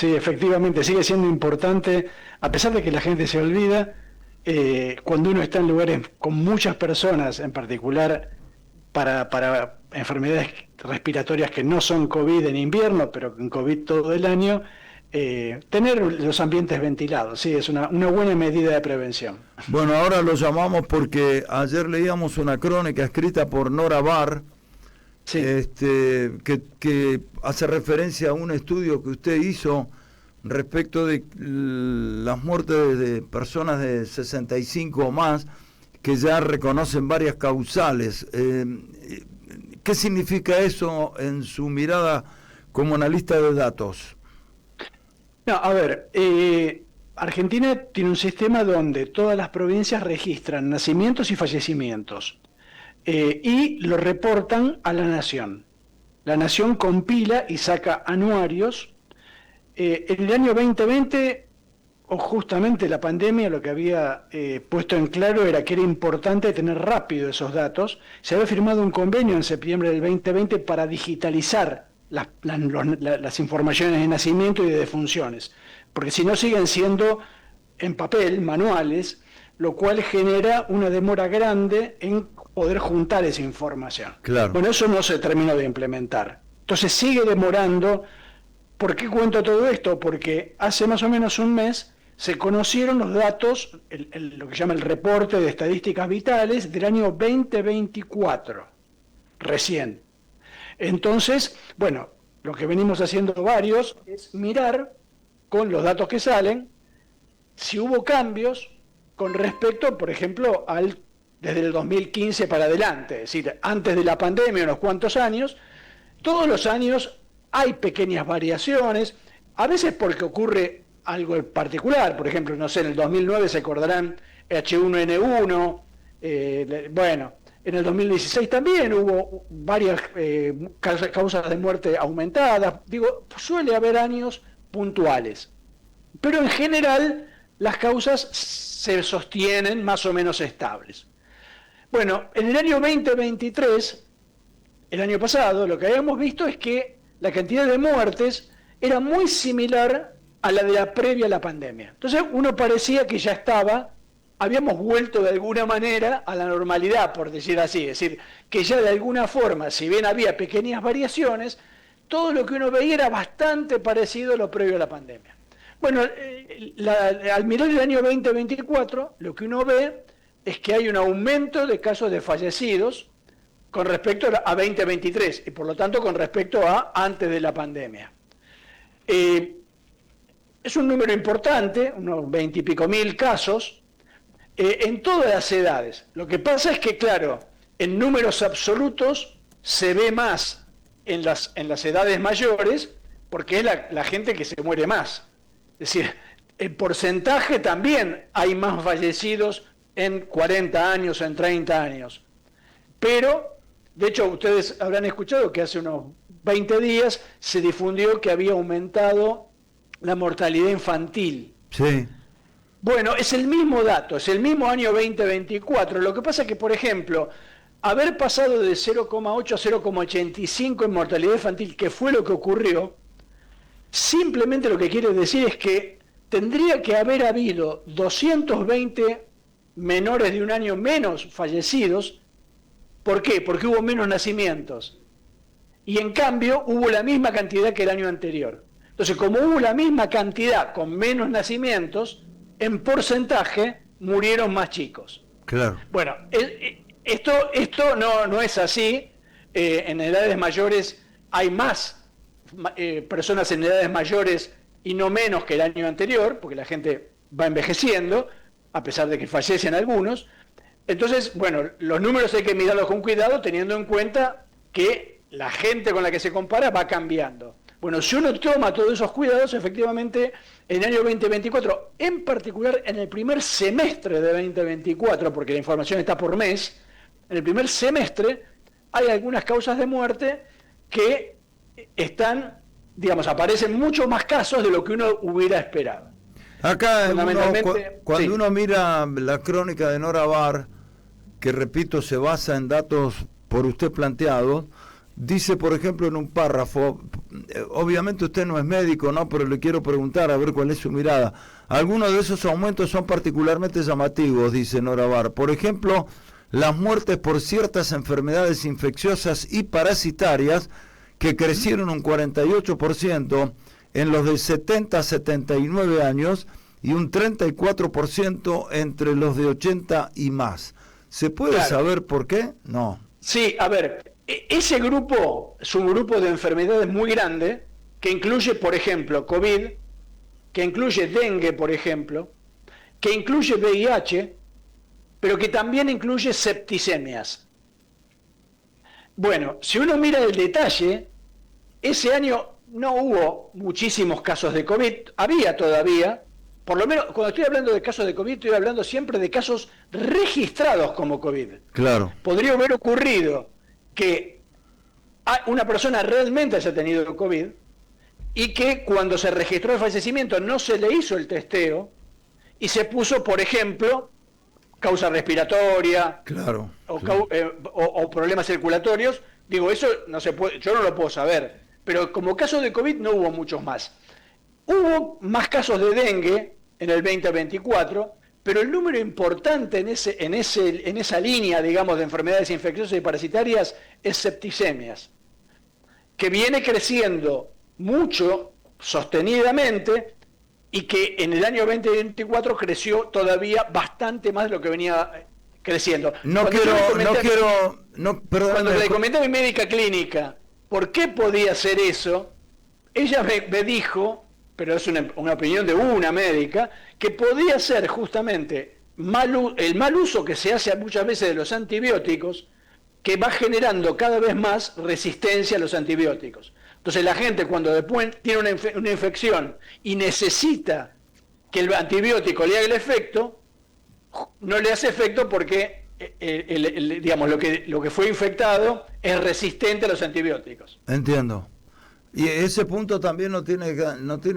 Sí, efectivamente, sigue siendo importante, a pesar de que la gente se olvida, cuando uno está en lugares con muchas personas, en particular para enfermedades respiratorias que no son COVID en invierno, pero en COVID todo el año, tener los ambientes ventilados, sí, es una buena medida de prevención. Bueno, ahora lo llamamos porque ayer leíamos una crónica escrita por Nora Barr, Sí. que hace referencia a un estudio que usted hizo respecto de las muertes de personas de 65 o más, que ya reconocen varias causales. ¿Qué significa eso en su mirada como analista de datos? No, a ver, Argentina tiene un sistema donde todas las provincias registran nacimientos y fallecimientos y lo reportan a la Nación. La Nación compila y saca anuarios. En el año 2020, o justamente la pandemia, lo que había puesto en claro era que era importante tener rápido esos datos. Se había firmado un convenio en septiembre del 2020 para digitalizar las informaciones de nacimiento y de defunciones, porque si no siguen siendo en papel, manuales, lo cual genera una demora grande en poder juntar esa información. Claro. Bueno, eso no se terminó de implementar. Entonces sigue demorando. ¿Por qué cuento todo esto? Porque hace más o menos un mes se conocieron los datos, lo que se llama el reporte de estadísticas vitales del año 2024, recién. Entonces, bueno, lo que venimos haciendo varios es mirar con los datos que salen si hubo cambios con respecto, por ejemplo, desde el 2015 para adelante, es decir, antes de la pandemia, unos cuantos años. Todos los años hay pequeñas variaciones, a veces porque ocurre algo en particular. Por ejemplo, no sé, en el 2009 se acordarán H1N1, bueno, en el 2016 también hubo varias causas de muerte aumentadas. Digo, suele haber años puntuales, pero en general las causas se sostienen más o menos estables. Bueno, en el año 2023, el año pasado, lo que habíamos visto es que la cantidad de muertes era muy similar a la de la previa a la pandemia. Entonces uno parecía que ya habíamos vuelto de alguna manera a la normalidad, por decir así. Es decir, que ya de alguna forma, si bien había pequeñas variaciones, todo lo que uno veía era bastante parecido a lo previo a la pandemia. Bueno, al mirar el año 2024, lo que uno ve es que hay un aumento de casos de fallecidos con respecto a 2023 y por lo tanto con respecto a antes de la pandemia. Es un número importante, unos 20 y pico mil casos, en todas las edades. Lo que pasa es que, claro, en números absolutos se ve más en las edades mayores, porque es la gente que se muere más. Es decir, en porcentaje también hay más fallecidos en 40 años, en 30 años. Pero, de hecho, ustedes habrán escuchado que hace unos 20 días se difundió que había aumentado la mortalidad infantil. Sí. Bueno, es el mismo dato, es el mismo año 2024. Lo que pasa es que, por ejemplo, haber pasado de 0,8 a 0,85 en mortalidad infantil, que fue lo que ocurrió, simplemente lo que quiere decir es que tendría que haber habido 220 menores de un año menos fallecidos. ¿Por qué? Porque hubo menos nacimientos. Y en cambio hubo la misma cantidad que el año anterior. Entonces, como hubo la misma cantidad con menos nacimientos, en porcentaje murieron más chicos. Claro. Bueno, esto no es así. En edades mayores hay más personas en edades mayores y no menos que el año anterior, porque la gente va envejeciendo, a pesar de que fallecen algunos. Entonces, bueno, los números hay que mirarlos con cuidado, teniendo en cuenta que la gente con la que se compara va cambiando. Bueno, si uno toma todos esos cuidados, efectivamente, en el año 2024, en particular en el primer semestre de 2024, porque la información está por mes, en el primer semestre hay algunas causas de muerte que aparecen muchos más casos de lo que uno hubiera esperado. Acá, cuando sí. uno mira la crónica de Nora Barr, que repito, se basa en datos por usted planteados, dice, por ejemplo, en un párrafo, obviamente usted no es médico, ¿no? Pero le quiero preguntar a ver cuál es su mirada. Algunos de esos aumentos son particularmente llamativos, dice Nora Bar. Por ejemplo, las muertes por ciertas enfermedades infecciosas y parasitarias que crecieron un 48% en los de 70 a 79 años y un 34% entre los de 80 y más. ¿Se puede saber por qué? No. Sí, a ver, ese grupo es un grupo de enfermedades muy grande que incluye, por ejemplo, COVID, que incluye dengue, por ejemplo, que incluye VIH, pero que también incluye septicemias. Bueno, si uno mira el detalle, ese año no hubo muchísimos casos de COVID, había todavía, por lo menos cuando estoy hablando de casos de COVID, estoy hablando siempre de casos registrados como COVID. Claro. Podría haber ocurrido que una persona realmente haya tenido COVID y que cuando se registró el fallecimiento no se le hizo el testeo y se puso, por ejemplo, causa respiratoria, claro, o problemas circulatorios. Digo, eso no se puede, yo no lo puedo saber, pero como caso de COVID no hubo muchos más. Hubo más casos de dengue en el 2024, pero el número importante en esa línea, digamos, de enfermedades infecciosas y parasitarias es septicemias, que viene creciendo mucho, sostenidamente, y que en el año 2024 creció todavía bastante más de lo que venía creciendo. Cuando le comenté a mi médica clínica por qué podía ser eso, ella me dijo, pero es una opinión de una médica, que podía ser justamente el mal uso que se hace muchas veces de los antibióticos, que va generando cada vez más resistencia a los antibióticos. Entonces la gente cuando después tiene una infección y necesita que el antibiótico le haga el efecto, no le hace efecto porque digamos, lo que fue infectado es resistente a los antibióticos. Entiendo. Y ese punto también no tiene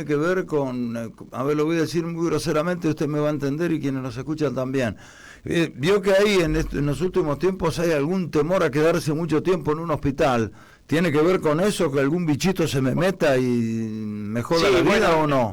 que ver con, a ver, lo voy a decir muy groseramente, usted me va a entender y quienes nos escuchan también. Vio que ahí en los últimos tiempos hay algún temor a quedarse mucho tiempo en un hospital. ¿Tiene que ver con eso, que algún bichito se me meta y mejora la vida o no?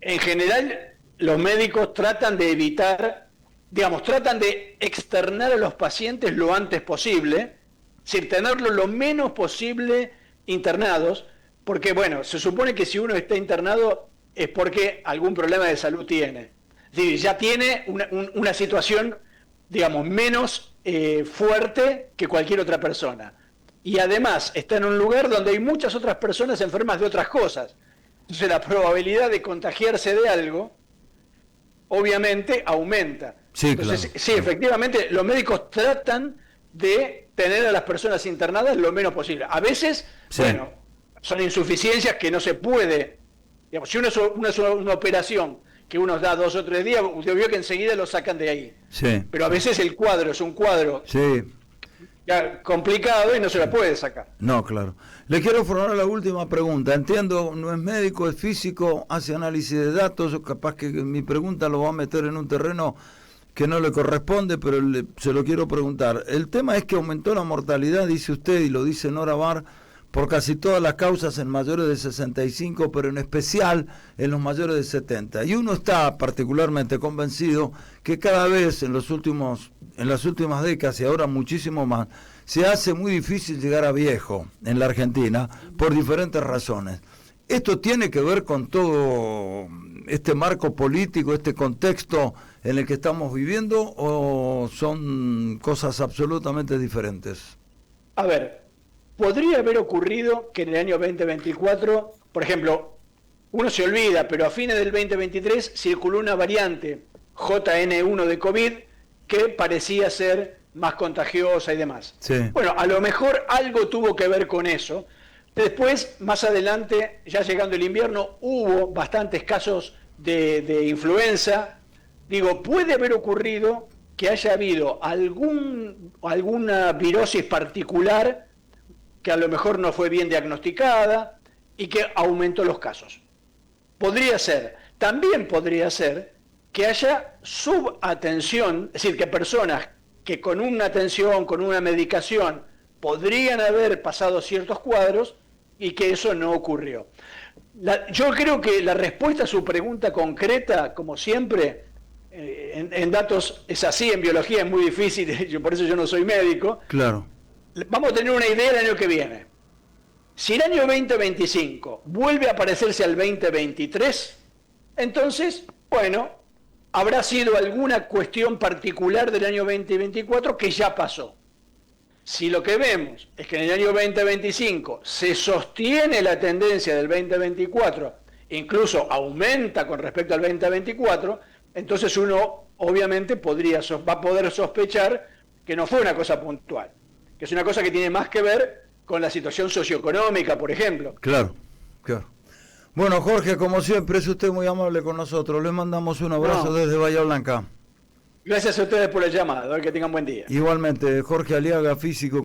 En general, los médicos tratan de evitar, digamos, tratan de externar a los pacientes lo antes posible, sin tenerlos lo menos posible internados, porque, bueno, se supone que si uno está internado es porque algún problema de salud tiene. Es decir, ya tiene una situación, digamos, menos fuerte que cualquier otra persona. Y además está en un lugar donde hay muchas otras personas enfermas de otras cosas. Entonces la probabilidad de contagiarse de algo, obviamente, aumenta. Sí, entonces, claro. sí, efectivamente, los médicos tratan de tener a las personas internadas lo menos posible. A veces, bueno, son insuficiencias que no se puede. Digamos, si uno es una operación que uno da 2 o 3 días, usted vio que enseguida lo sacan de ahí. Sí. Pero a veces el cuadro es un cuadro ya complicado y no se la puede sacar. No, claro. Le quiero formular la última pregunta. Entiendo, no es médico, es físico, hace análisis de datos, capaz que mi pregunta lo va a meter en un terreno que no le corresponde, pero se lo quiero preguntar. El tema es que aumentó la mortalidad, dice usted, y lo dice Nora Bar, por casi todas las causas en mayores de 65, pero en especial en los mayores de 70. Y uno está particularmente convencido que cada vez en las últimas décadas y ahora muchísimo más, se hace muy difícil llegar a viejo en la Argentina por diferentes razones. ¿Esto tiene que ver con todo este marco político, este contexto en el que estamos viviendo, o son cosas absolutamente diferentes? A ver, podría haber ocurrido que en el año 2024, por ejemplo, uno se olvida, pero a fines del 2023 circuló una variante JN1 de COVID que parecía ser más contagiosa y demás. Sí. Bueno, a lo mejor algo tuvo que ver con eso. Después, más adelante, ya llegando el invierno, hubo bastantes casos de influenza. Digo, puede haber ocurrido que haya habido alguna virosis particular que a lo mejor no fue bien diagnosticada y que aumentó los casos. Podría ser. También podría ser que haya subatención, es decir, que personas que con una atención, con una medicación, podrían haber pasado ciertos cuadros y que eso no ocurrió. Yo creo que la respuesta a su pregunta concreta, como siempre, en datos es así, en biología es muy difícil, por eso yo no soy médico. Claro. Vamos a tener una idea el año que viene. Si el año 2025 vuelve a parecerse al 2023, entonces, bueno, habrá sido alguna cuestión particular del año 2024 que ya pasó. Si lo que vemos es que en el año 2025 se sostiene la tendencia del 2024, incluso aumenta con respecto al 2024, entonces uno obviamente va a poder sospechar que no fue una cosa puntual, que es una cosa que tiene más que ver con la situación socioeconómica, por ejemplo. Claro, claro. Bueno, Jorge, como siempre, es usted muy amable con nosotros. Le mandamos un abrazo desde Bahía Blanca. Gracias a ustedes por el llamado, que tengan buen día. Igualmente, Jorge Aliaga, físico.